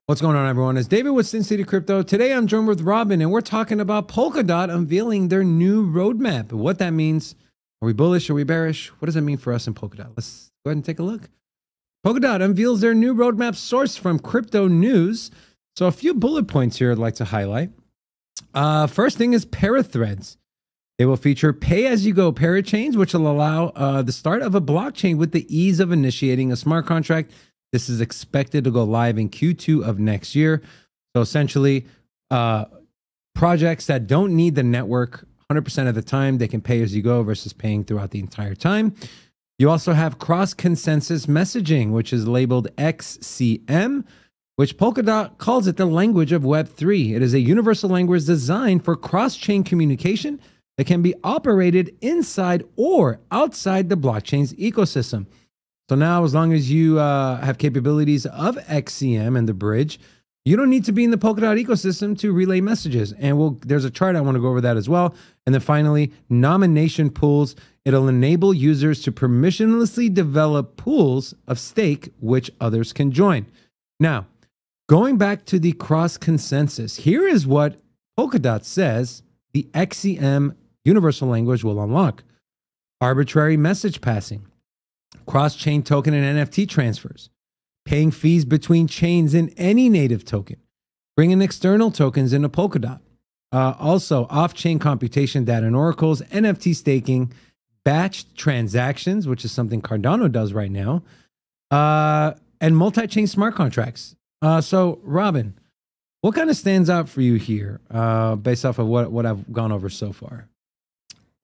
What's going on, everyone? It's David with Sin City Crypto. Today, I'm joined with Robin, and we're talking about Polkadot unveiling their new roadmap. What that means. Are we bullish? Are we bearish? What does that mean for us in Polkadot? Let's go ahead and take a look. Polkadot unveils their new roadmap sourced from Crypto News. So a few bullet points here I'd like to highlight. First thing is parathreads. They will feature pay-as-you-go parachains, which will allow the start of a blockchain with the ease of initiating a smart contract. This is expected to go live in Q2 of next year. So essentially, projects that don't need the network 100% of the time, they can pay as you go versus paying throughout the entire time. You also have cross-consensus messaging, which is labeled XCM, which Polkadot calls it the language of Web3. It is a universal language designed for cross-chain communication that can be operated inside or outside the blockchain's ecosystem. So now, as long as you have capabilities of XCM and the bridge, you don't need to be in the Polkadot ecosystem to relay messages. And there's a chart, I want to go over that as well. And then finally, nomination pools. It'll enable users to permissionlessly develop pools of stake, which others can join. Now, going back to the cross consensus, here is what Polkadot says the XCM universal language will unlock: arbitrary message passing, cross-chain token and NFT transfers, paying fees between chains in any native token, bringing external tokens into Polkadot. Also, off-chain computation data and oracles, NFT staking, batched transactions, which is something Cardano does right now, and multi-chain smart contracts. So, Robin, what kind of stands out for you here based off of what I've gone over so far?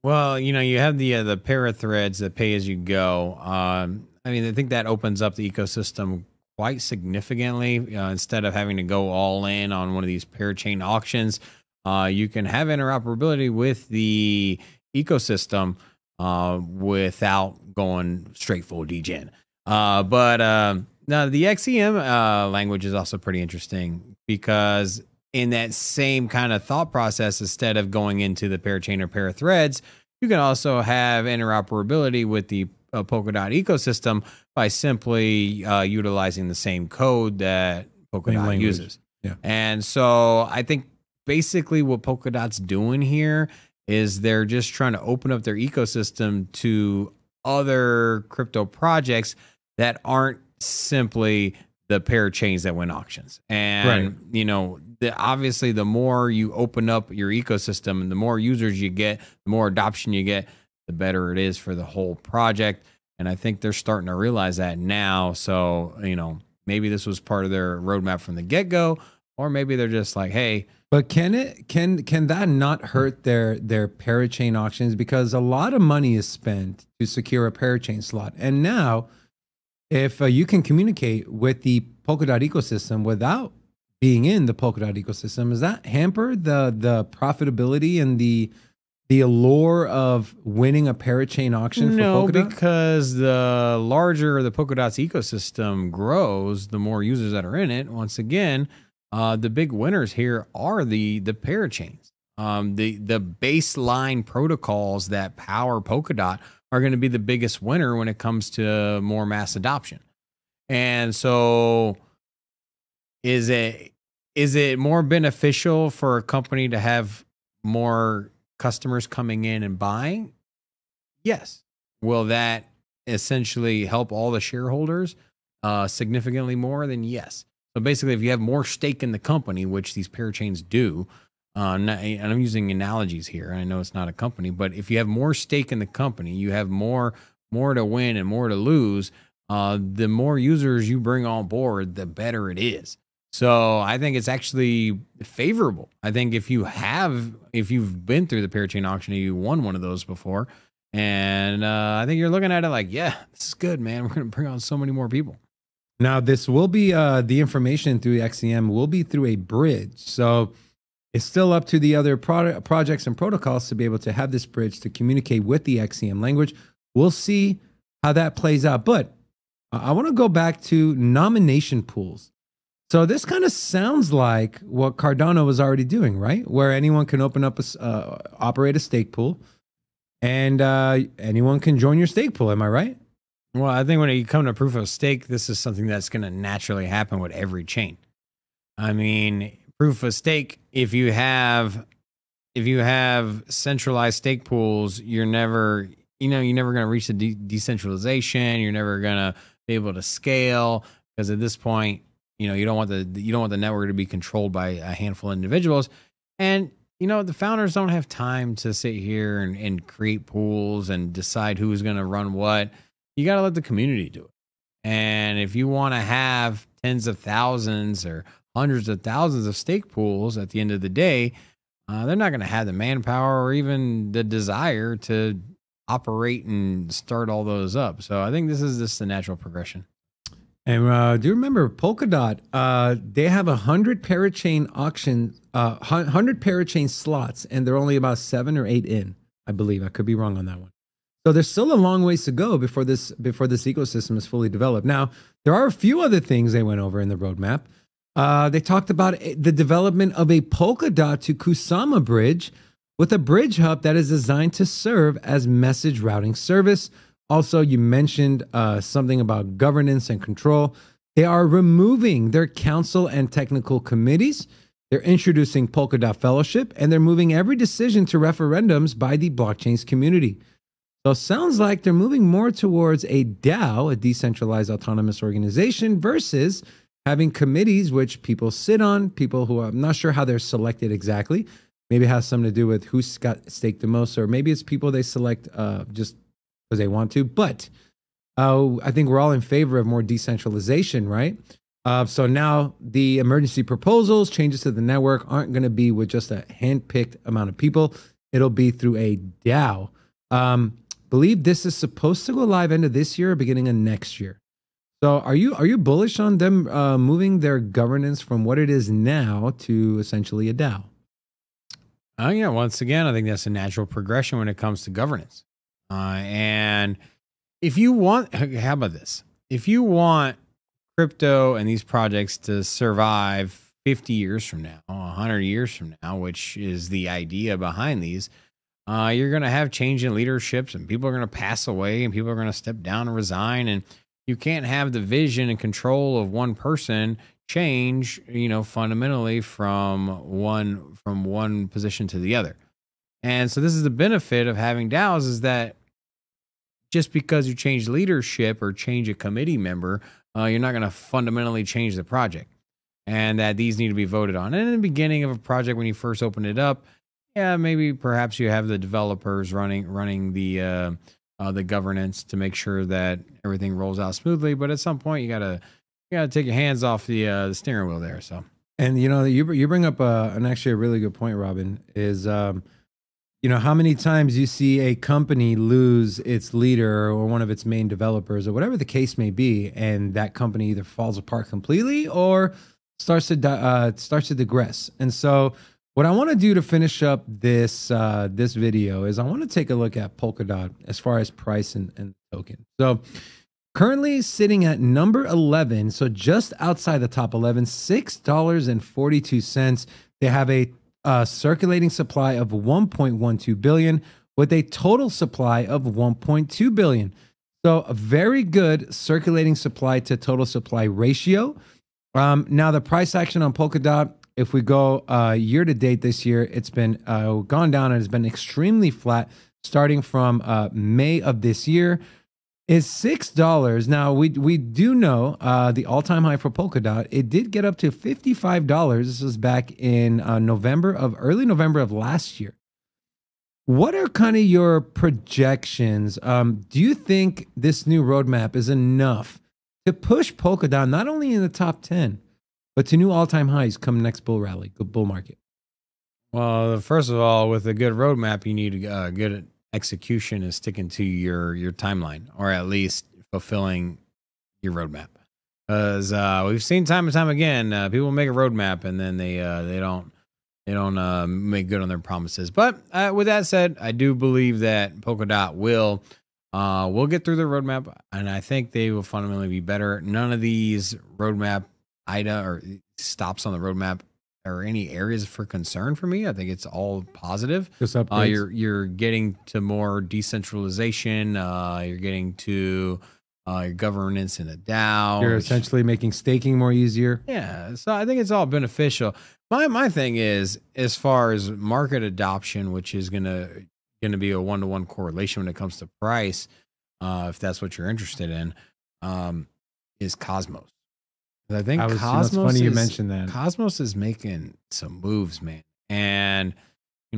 Well, you know, you have the parathreads that pay as you go. I mean, I think that opens up the ecosystem quite significantly. Instead of having to go all in on one of these parachain auctions, you can have interoperability with the ecosystem without going straight full degen. But now the XCM language is also pretty interesting because in that same kind of thought process, instead of going into the parachain or parathreads, you can also have interoperability with the Polkadot ecosystem by simply utilizing the same code that Polkadot uses. Yeah. And so I think basically what Polkadot's doing here is they're just trying to open up their ecosystem to other crypto projects that aren't simply the parachains that win auctions. And, you know, obviously the more you open up your ecosystem and the more users you get, the more adoption you get, the better it is for the whole project. And I think they're starting to realize that now. So, you know, maybe this was part of their roadmap from the get-go, or maybe they're just like, hey. But can that not hurt their parachain auctions? Because a lot of money is spent to secure a parachain slot. And now, if you can communicate with the Polkadot ecosystem without being in the Polkadot ecosystem, does that hamper the profitability and the allure of winning a parachain auction for Polkadot? No, because the larger the Polkadot's ecosystem grows, the more users that are in it. Once again, the big winners here are the parachains. The baseline protocols that power Polkadot are going to be the biggest winner when it comes to more mass adoption. And so is it more beneficial for a company to have more customers coming in and buying? Yes. Will that essentially help all the shareholders significantly more? Then yes. So basically, if you have more stake in the company, which these parachains do, and I'm using analogies here. I know it's not a company, but if you have more stake in the company, you have more to win and more to lose. The more users you bring on board, the better it is. So I think it's actually favorable. I think if you've been through the parachain auction and you won one of those before, and I think you're looking at it like, yeah, this is good, man. We're going to bring on so many more people. Now, this will be the information through XCM will be through a bridge. So it's still up to the other projects and protocols to be able to have this bridge to communicate with the XCM language. We'll see how that plays out. But I want to go back to nomination pools. So this kind of sounds like what Cardano was already doing, right? Where anyone can open up operate a stake pool, and anyone can join your stake pool. Am I right? Well, I think when you come to proof of stake, this is something that's going to naturally happen with every chain. I mean, proof of stake. If you have centralized stake pools, you're never going to reach the decentralization. You're never going to be able to scale, because at this point, you don't want the network to be controlled by a handful of individuals. And the founders don't have time to sit here and create pools and decide who's going to run what. You got to let the community do it. And if you want to have tens of thousands or hundreds of thousands of stake pools at the end of the day, they're not going to have the manpower or even the desire to operate and start all those up. So I think this is just the natural progression. And do you remember Polkadot? They have 100 parachain auction, 100 parachain slots, and they're only about 7 or 8 in, I believe. I could be wrong on that one. So there's still a long ways to go before this ecosystem is fully developed. Now, there are a few other things they went over in the roadmap. They talked about the development of a Polkadot to Kusama bridge with a bridge hub that is designed to serve as message routing service. Also, you mentioned something about governance and control. They are removing their council and technical committees. They're introducing Polkadot Fellowship, and they're moving every decision to referendums by the blockchain's community. So it sounds like they're moving more towards a DAO, a decentralized autonomous organization, versus having committees which people sit on, people who I'm not sure how they're selected exactly. Maybe it has something to do with who's got staked the most, or maybe it's people they select just because they want to. But I think we're all in favor of more decentralization, right? So now the emergency proposals, changes to the network aren't going to be with just a hand-picked amount of people. It'll be through a DAO. Believe this is supposed to go live end of this year or beginning of next year. So are you bullish on them moving their governance from what it is now to essentially a DAO? Yeah, once again, I think that's a natural progression when it comes to governance. And if you want, how about this? If you want crypto and these projects to survive 50 years from now, 100 years from now, which is the idea behind these, you're going to have change in leaderships, and people are going to pass away, and people are going to step down and resign. And you can't have the vision and control of one person change, fundamentally from one position to the other. And so this is the benefit of having DAOs, is that just because you change leadership or change a committee member, you're not going to fundamentally change the project, and that these need to be voted on. And in the beginning of a project, when you first open it up, yeah, maybe perhaps you have the developers running the governance to make sure that everything rolls out smoothly. But at some point, you gotta take your hands off the steering wheel there. So, and you bring up actually a really good point, Robin. Is how many times you see a company lose its leader or one of its main developers or whatever the case may be, and that company either falls apart completely or starts to digress. And so, what I want to do to finish up this video is I want to take a look at Polkadot as far as price and token. So currently sitting at number 11, so just outside the top 11, $6.42. They have a circulating supply of 1.12 billion with a total supply of 1.2 billion. So a very good circulating supply to total supply ratio. Now the price action on Polkadot, if we go year to date this year, it's been gone down and has been extremely flat starting from May of this year. Is $6. Now, we do know the all-time high for Polkadot, it did get up to $55. This was back in early November of last year. What are kind of your projections? Do you think this new roadmap is enough to push Polkadot not only in the top 10, but to new all-time highs come next bull rally, bull market? Well, first of all, with a good roadmap, you need good execution and sticking to your timeline, or at least fulfilling your roadmap. Because we've seen time and time again, people make a roadmap and then they don't make good on their promises. But with that said, I do believe that Polkadot will get through their roadmap, and I think they will fundamentally be better. None of these roadmap or stops on the roadmap are any areas for concern for me. I think it's all positive. You're getting to more decentralization. You're getting to your governance in a DAO. You're essentially making staking more easier. Yeah, so I think it's all beneficial. My thing is, as far as market adoption, which is gonna be a 1-to-1 correlation when it comes to price, if that's what you're interested in, is Cosmos. I think Cosmos. It's funny you mentioned that. Cosmos is making some moves, man, and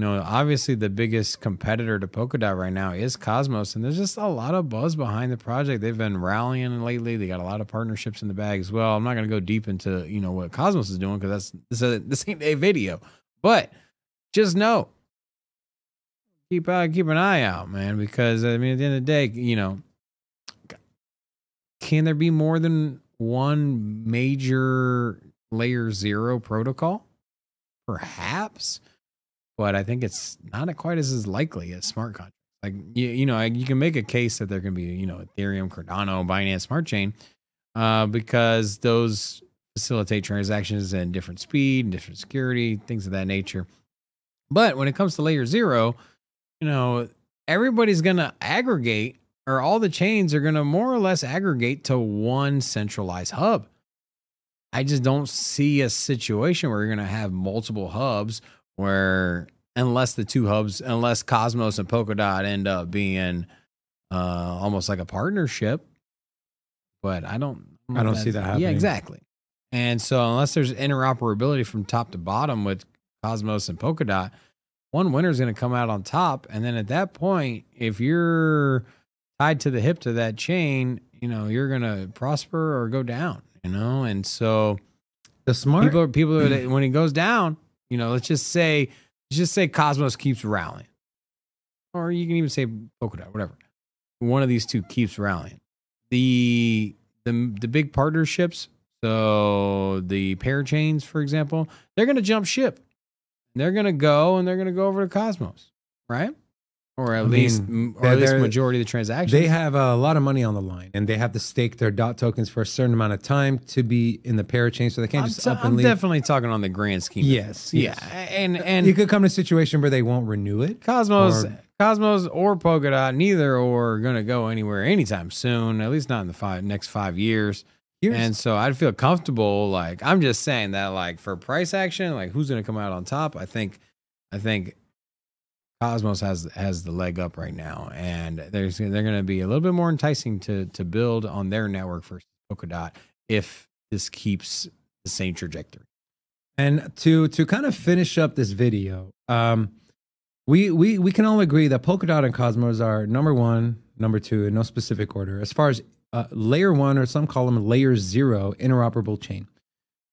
obviously the biggest competitor to Polkadot right now is Cosmos, and there's just a lot of buzz behind the project. They've been rallying lately. They got a lot of partnerships in the bag as well. I'm not going to go deep into what Cosmos is doing because this ain't a video, but just know, keep an eye out, man, because I mean at the end of the day, can there be more than one major layer 0 protocol? Perhaps. But I think it's not quite as likely as smart contracts. Like, you can make a case that there can be, Ethereum, Cardano, Binance Smart Chain, because those facilitate transactions at different speed and different security, things of that nature. But when it comes to layer 0, everybody's going to aggregate, or all the chains are going to more or less aggregate to one centralized hub. I just don't see a situation where you're going to have multiple hubs where unless Cosmos and Polkadot end up being almost like a partnership, but I don't see that happening. Yeah, exactly. And so unless there's interoperability from top to bottom with Cosmos and Polkadot, one winner is going to come out on top. And then at that point, if you're tied to the hip to that chain, you're going to prosper or go down, and so the smart people when it goes down, let's just say Cosmos keeps rallying, or you can even say Polkadot, whatever. One of these two keeps rallying. The big partnerships, so the pair chains, for example, they're going to jump ship. They're going to go over to Cosmos, right? Or at least majority of the transactions. They have a lot of money on the line, and they have to stake their DOT tokens for a certain amount of time to be in the parachain, so they can't just up and leave. I'm definitely talking on the grand scheme. Yes. Yeah, and you could come to a situation where they won't renew it. Cosmos or Polkadot, neither are going to go anywhere anytime soon. At least not in the next 5 years. And so I'd feel comfortable. Like, I'm just saying that, like, for price action, like, who's going to come out on top? I think Cosmos has the leg up right now, and they're going to be a little bit more enticing to build on their network versus Polkadot if this keeps the same trajectory. And to kind of finish up this video, we can all agree that Polkadot and Cosmos are number 1, number 2 in no specific order as far as layer 1, or some call them layer 0 interoperable chain.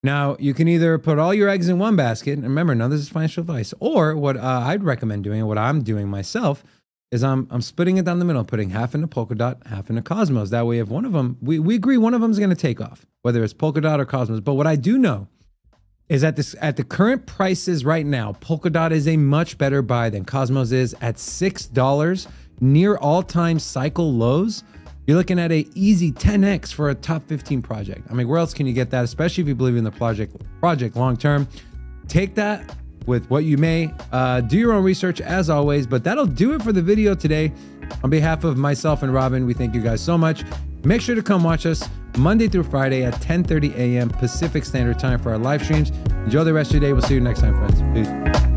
Now, you can either put all your eggs in one basket, and remember, none of this is financial advice, or what I'd recommend doing, and what I'm doing myself, is I'm splitting it down the middle, putting half into Polkadot, half into Cosmos. That way, if one of them, we agree one of them is going to take off, whether it's Polkadot or Cosmos. But what I do know is at the current prices right now, Polkadot is a much better buy than Cosmos is at $6, near all-time cycle lows. You're looking at an easy 10x for a top 15 project. I mean, where else can you get that? Especially if you believe in the project long term. Take that with what you may. Do your own research as always. But that'll do it for the video today. On behalf of myself and Robin, we thank you guys so much. Make sure to come watch us Monday through Friday at 10:30 a.m. Pacific Standard Time for our live streams. Enjoy the rest of your day. We'll see you next time, friends. Peace.